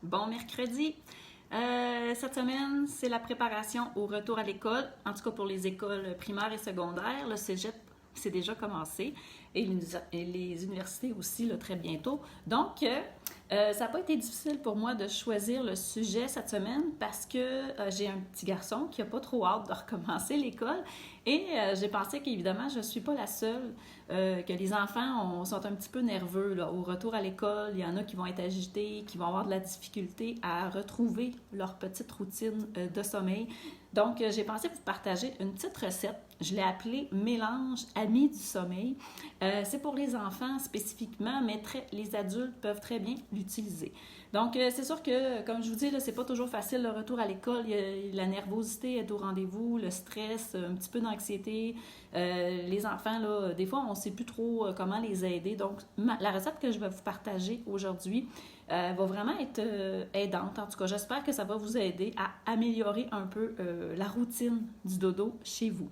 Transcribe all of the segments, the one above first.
Bon mercredi. Cette semaine, c'est la préparation au retour à l'école, en tout cas pour les écoles primaires et secondaires. Le cégep, c'est déjà commencé et les universités aussi là, très bientôt. Donc, ça n'a pas été difficile pour moi de choisir le sujet cette semaine parce que j'ai un petit garçon qui n'a pas trop hâte de recommencer l'école et j'ai pensé qu'évidemment, je ne suis pas la seule, que les enfants sont un petit peu nerveux là, au retour à l'école. Il y en a qui vont être agités, qui vont avoir de la difficulté à retrouver leur petite routine de sommeil. Donc, j'ai pensé vous partager une petite recette. Je l'ai appelée mélange ami du sommeil. C'est pour les enfants spécifiquement, mais les adultes peuvent très bien l'utiliser. Donc, c'est sûr que, comme je vous dis, là, c'est pas toujours facile le retour à l'école. La nervosité est au rendez-vous, le stress, un petit peu d'anxiété. Les enfants, là, des fois, on ne sait plus trop comment les aider. Donc, la recette que je vais vous partager aujourd'hui va vraiment être aidante. En tout cas, j'espère que ça va vous aider à améliorer un peu la routine du dodo chez vous.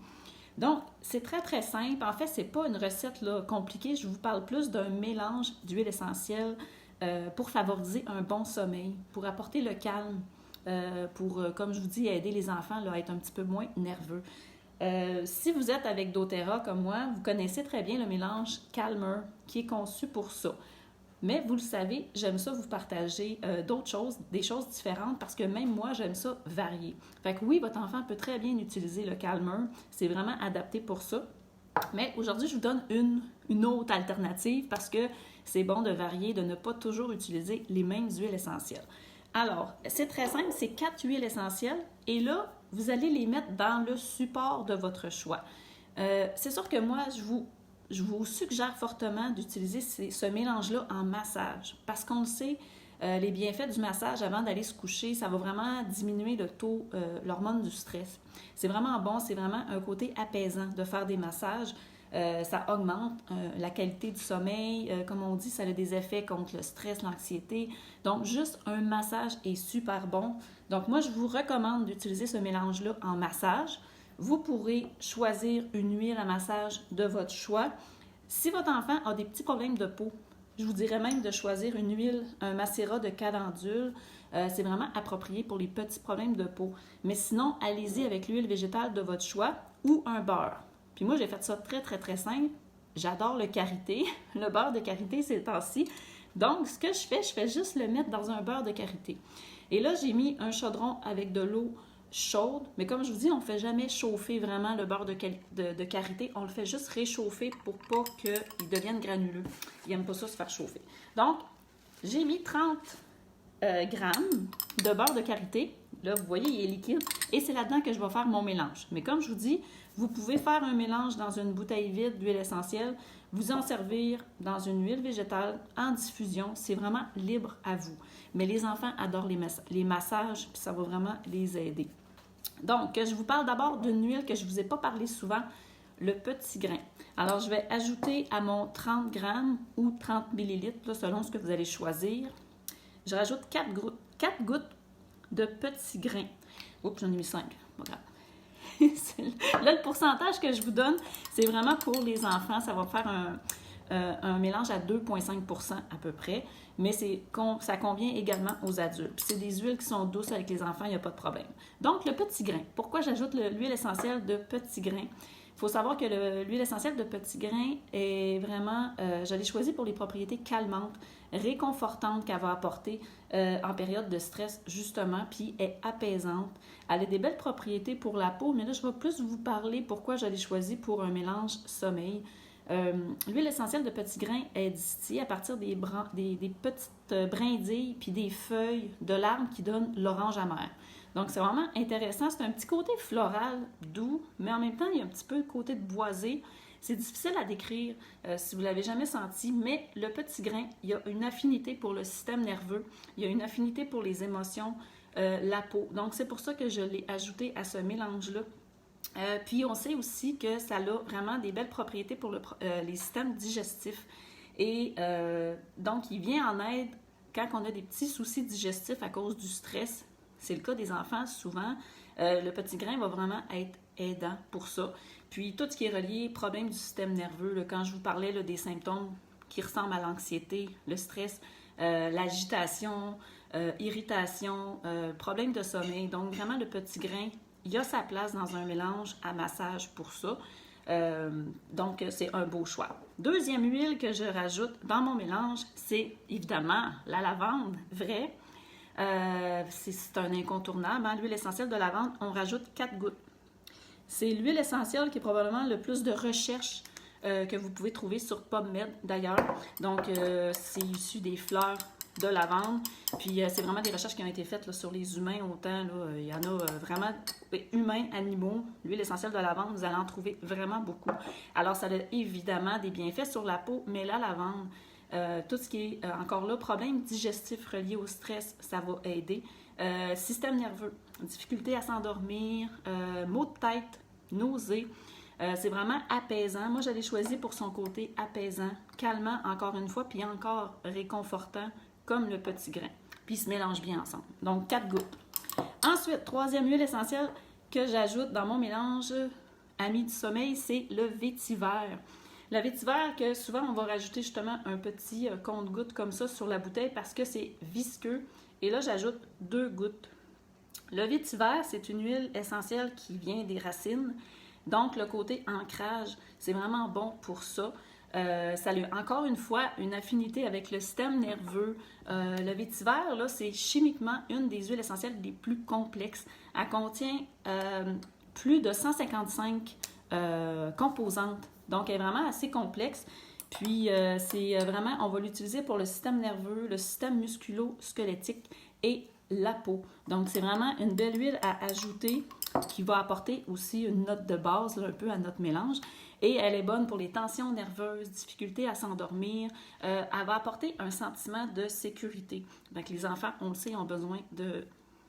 Donc, c'est très, très simple. En fait, c'est pas une recette là, compliquée. Je vous parle plus d'un mélange d'huile essentielle pour favoriser un bon sommeil, pour apporter le calme, pour, comme je vous dis, aider les enfants là, à être un petit peu moins nerveux. Si vous êtes avec doTERRA comme moi, vous connaissez très bien le mélange Calmer qui est conçu pour ça. Mais vous le savez, j'aime ça vous partager d'autres choses, des choses différentes, parce que même moi, j'aime ça varier. Fait que oui, votre enfant peut très bien utiliser le calmer, c'est vraiment adapté pour ça. Mais aujourd'hui, je vous donne une autre alternative parce que c'est bon de varier, de ne pas toujours utiliser les mêmes huiles essentielles. Alors, c'est très simple, c'est 4 huiles essentielles et là, vous allez les mettre dans le support de votre choix. C'est sûr que moi, je vous suggère fortement d'utiliser ce mélange-là en massage parce qu'on le sait, les bienfaits du massage avant d'aller se coucher, ça va vraiment diminuer le taux, l'hormone du stress. C'est vraiment bon, c'est vraiment un côté apaisant de faire des massages. Ça augmente la qualité du sommeil. Comme on dit, ça a des effets contre le stress, l'anxiété. Donc, juste un massage est super bon. Donc, moi, je vous recommande d'utiliser ce mélange-là en massage. Vous pourrez choisir une huile à massage de votre choix. Si votre enfant a des petits problèmes de peau, je vous dirais même de choisir une huile, un macérat de calendule. C'est vraiment approprié pour les petits problèmes de peau. Mais sinon, allez-y avec l'huile végétale de votre choix ou un beurre. Puis moi, j'ai fait ça très, très, très simple. J'adore le karité, le beurre de karité ces temps-ci. Donc, ce que je fais juste le mettre dans un beurre de karité. Et là, j'ai mis un chaudron avec de l'eau chaude, mais comme je vous dis, on ne fait jamais chauffer vraiment le beurre de karité. On le fait juste réchauffer pour pas qu'il devienne granuleux. Il n'aime pas ça se faire chauffer. Donc, j'ai mis 30 grammes de beurre de karité. Là, vous voyez, il est liquide. Et c'est là-dedans que je vais faire mon mélange. Mais comme je vous dis, vous pouvez faire un mélange dans une bouteille vide d'huile essentielle, vous en servir dans une huile végétale en diffusion. C'est vraiment libre à vous. Mais les enfants adorent les massages, puis ça va vraiment les aider. Donc, je vous parle d'abord d'une huile que je ne vous ai pas parlé souvent, le petit grain. Alors, je vais ajouter à mon 30 grammes ou 30 millilitres, là, selon ce que vous allez choisir. Je rajoute 4 gouttes de petits grains. Oups, j'en ai mis 5. Bon, là, le pourcentage que je vous donne, c'est vraiment pour les enfants. Ça va faire un mélange à 2,5% à peu près, mais ça convient également aux adultes. Puis c'est des huiles qui sont douces avec les enfants, il n'y a pas de problème. Donc, le petit grain. Pourquoi j'ajoute l'huile essentielle de petit grain? Il faut savoir que l'huile essentielle de petit grain est vraiment, je l'ai choisie pour les propriétés calmantes, réconfortantes qu'elle va apporter en période de stress, justement, puis est apaisante. Elle a des belles propriétés pour la peau, mais là, je vais plus vous parler pourquoi je l'ai choisie pour un mélange sommeil. L'huile essentielle de petit grain est distillée à partir des petites brindilles puis des feuilles de l'arbre qui donnent l'orange amer. Donc, c'est vraiment intéressant. C'est un petit côté floral, doux, mais en même temps, il y a un petit peu le côté de boisé. C'est difficile à décrire si vous ne l'avez jamais senti, mais le petit grain, il y a une affinité pour le système nerveux, il y a une affinité pour les émotions, la peau. Donc, c'est pour ça que je l'ai ajouté à ce mélange-là. Puis, on sait aussi que ça a vraiment des belles propriétés pour les systèmes digestifs. Et donc, il vient en aide quand on a des petits soucis digestifs à cause du stress. C'est le cas des enfants souvent. Le petit grain va vraiment être aidant pour ça. Puis tout ce qui est relié, problème du système nerveux, là, quand je vous parlais là, des symptômes qui ressemblent à l'anxiété, le stress, l'agitation, irritation, problème de sommeil. Donc, vraiment, le petit grain, il a sa place dans un mélange à massage pour ça. Donc, c'est un beau choix. Deuxième huile que je rajoute dans mon mélange, c'est évidemment la lavande vraie. C'est un incontournable. Hein? L'huile essentielle de lavande, on rajoute 4 gouttes. C'est l'huile essentielle qui est probablement le plus de recherche que vous pouvez trouver sur PubMed d'ailleurs. Donc, c'est issu des fleurs de lavande. Puis, c'est vraiment des recherches qui ont été faites là, sur les humains autant. Là, il y en a vraiment humains, animaux. L'huile essentielle de lavande, vous allez en trouver vraiment beaucoup. Alors, ça a évidemment des bienfaits sur la peau, mais la lavande, tout ce qui est, encore là, problème digestif relié au stress, ça va aider. Système nerveux, difficulté à s'endormir, maux de tête, nausées. C'est vraiment apaisant. Moi, je l'ai choisi pour son côté apaisant, calmant encore une fois, puis encore réconfortant, comme le petit grain. Puis, ils se mélangent bien ensemble. Donc, 4 gouttes. Ensuite, troisième huile essentielle que j'ajoute dans mon mélange ami du sommeil, c'est le vétiver. Le vétiver, que souvent, on va rajouter justement un petit compte-gouttes comme ça sur la bouteille parce que c'est visqueux. Et là, j'ajoute 2 gouttes. Le vétiver, c'est une huile essentielle qui vient des racines. Donc, le côté ancrage, c'est vraiment bon pour ça. Ça a encore une fois une affinité avec le système nerveux. Le vétiver, là, c'est chimiquement une des huiles essentielles les plus complexes. Elle contient plus de 155 composantes. Donc, elle est vraiment assez complexe. Puis, c'est vraiment, on va l'utiliser pour le système nerveux, le système musculo-squelettique et la peau. Donc, c'est vraiment une belle huile à ajouter qui va apporter aussi une note de base là, un peu à notre mélange. Et elle est bonne pour les tensions nerveuses, difficultés à s'endormir. Elle va apporter un sentiment de sécurité. Donc, les enfants, on le sait, ont besoin de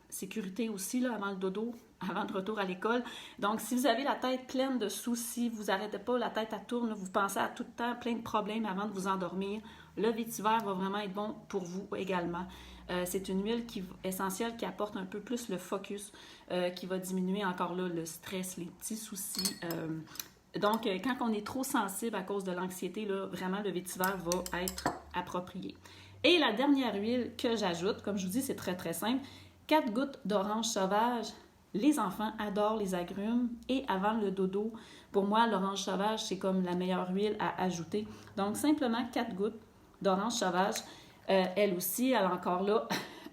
sécurité aussi là, avant le dodo, avant le retour à l'école. Donc, si vous avez la tête pleine de soucis, vous n'arrêtez pas, la tête à tourne, vous pensez à tout le temps plein de problèmes avant de vous endormir, le vétiver va vraiment être bon pour vous également. C'est une huile essentielle qui apporte un peu plus le focus, qui va diminuer encore là le stress, les petits soucis. Donc, quand on est trop sensible à cause de l'anxiété, là, vraiment le vétiver va être approprié. Et la dernière huile que j'ajoute, comme je vous dis, c'est très très simple, 4 gouttes d'orange sauvage. Les enfants adorent les agrumes et avant le dodo, pour moi, l'orange sauvage, c'est comme la meilleure huile à ajouter. Donc, simplement 4 gouttes d'orange sauvage. Elle aussi, elle a encore là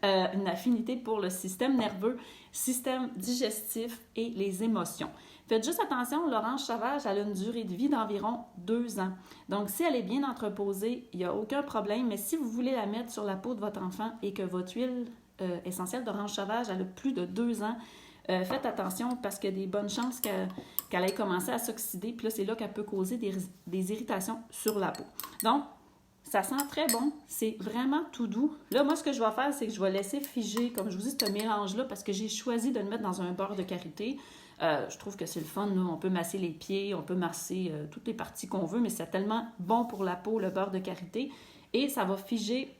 une affinité pour le système nerveux, système digestif et les émotions. Faites juste attention, l'orange sauvage, elle a une durée de vie d'environ 2 ans. Donc, si elle est bien entreposée, il n'y a aucun problème. Mais si vous voulez la mettre sur la peau de votre enfant et que votre huile essentielle d'orange sauvage, elle a plus de 2 ans, faites attention parce qu'il y a des bonnes chances qu'elle ait commencé à s'oxyder. Puis là, c'est là qu'elle peut causer des irritations sur la peau. Donc, ça sent très bon. C'est vraiment tout doux. Là, moi, ce que je vais faire, c'est que je vais laisser figer, comme je vous dis, ce mélange-là parce que j'ai choisi de le mettre dans un beurre de karité. Je trouve que c'est le fun. Là. On peut masser les pieds, on peut masser toutes les parties qu'on veut, mais c'est tellement bon pour la peau, le beurre de karité. Et ça va figer,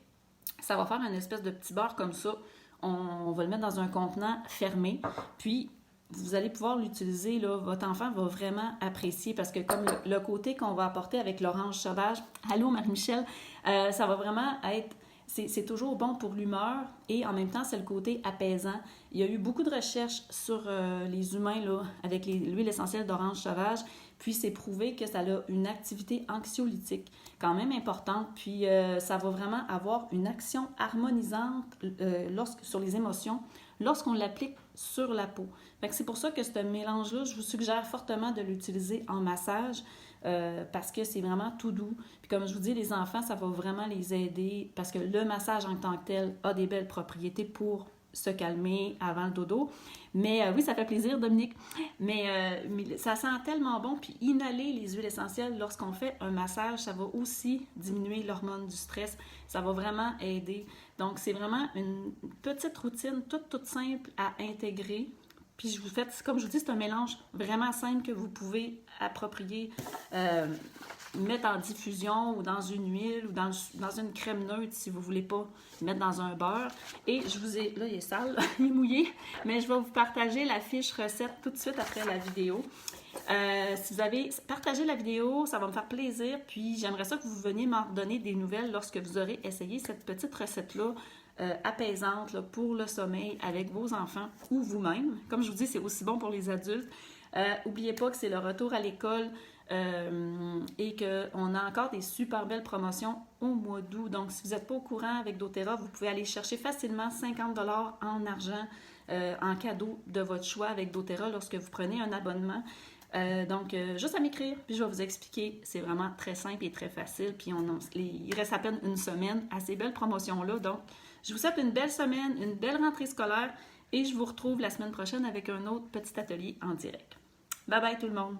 ça va faire une espèce de petit beurre comme ça. On va le mettre dans un contenant fermé. Puis, vous allez pouvoir l'utiliser, là, votre enfant va vraiment apprécier parce que comme le côté qu'on va apporter avec l'orange sauvage, allô Marie-Michel, ça va vraiment être, c'est toujours bon pour l'humeur et en même temps, c'est le côté apaisant. Il y a eu beaucoup de recherches sur les humains là, avec l'huile essentielle d'orange sauvage, puis c'est prouvé que ça a une activité anxiolytique quand même importante, puis ça va vraiment avoir une action harmonisante sur les émotions lorsqu'on l'applique sur la peau. Fait que c'est pour ça que ce mélange-là, je vous suggère fortement de l'utiliser en massage parce que c'est vraiment tout doux. Puis comme je vous dis, les enfants, ça va vraiment les aider parce que le massage en tant que tel a des belles propriétés pour se calmer avant le dodo. Mais oui, ça fait plaisir, Dominique. Mais ça sent tellement bon. Puis inhaler les huiles essentielles lorsqu'on fait un massage, ça va aussi diminuer l'hormone du stress. Ça va vraiment aider. Donc, c'est vraiment une petite routine toute simple à intégrer. Puis je vous fais, comme je vous dis, c'est un mélange vraiment simple que vous pouvez approprier, mettre en diffusion ou dans une huile ou dans une crème neutre si vous ne voulez pas mettre dans un beurre. Et je vous ai, là il est sale, il est mouillé, mais je vais vous partager la fiche recette tout de suite après la vidéo. Si vous avez partagé la vidéo, ça va me faire plaisir. Puis j'aimerais ça que vous veniez m'en donner des nouvelles lorsque vous aurez essayé cette petite recette-là apaisante là, pour le sommeil avec vos enfants ou vous-même. Comme je vous dis, c'est aussi bon pour les adultes. N'oubliez pas que c'est le retour à l'école et qu'on a encore des super belles promotions au mois d'août. Donc, si vous n'êtes pas au courant avec doTERRA, vous pouvez aller chercher facilement 50 $ en argent en cadeau de votre choix avec doTERRA lorsque vous prenez un abonnement. Donc, juste à m'écrire, puis je vais vous expliquer. C'est vraiment très simple et très facile. Puis, il reste à peine une semaine à ces belles promotions-là. Donc, je vous souhaite une belle semaine, une belle rentrée scolaire et je vous retrouve la semaine prochaine avec un autre petit atelier en direct. Bye bye tout le monde!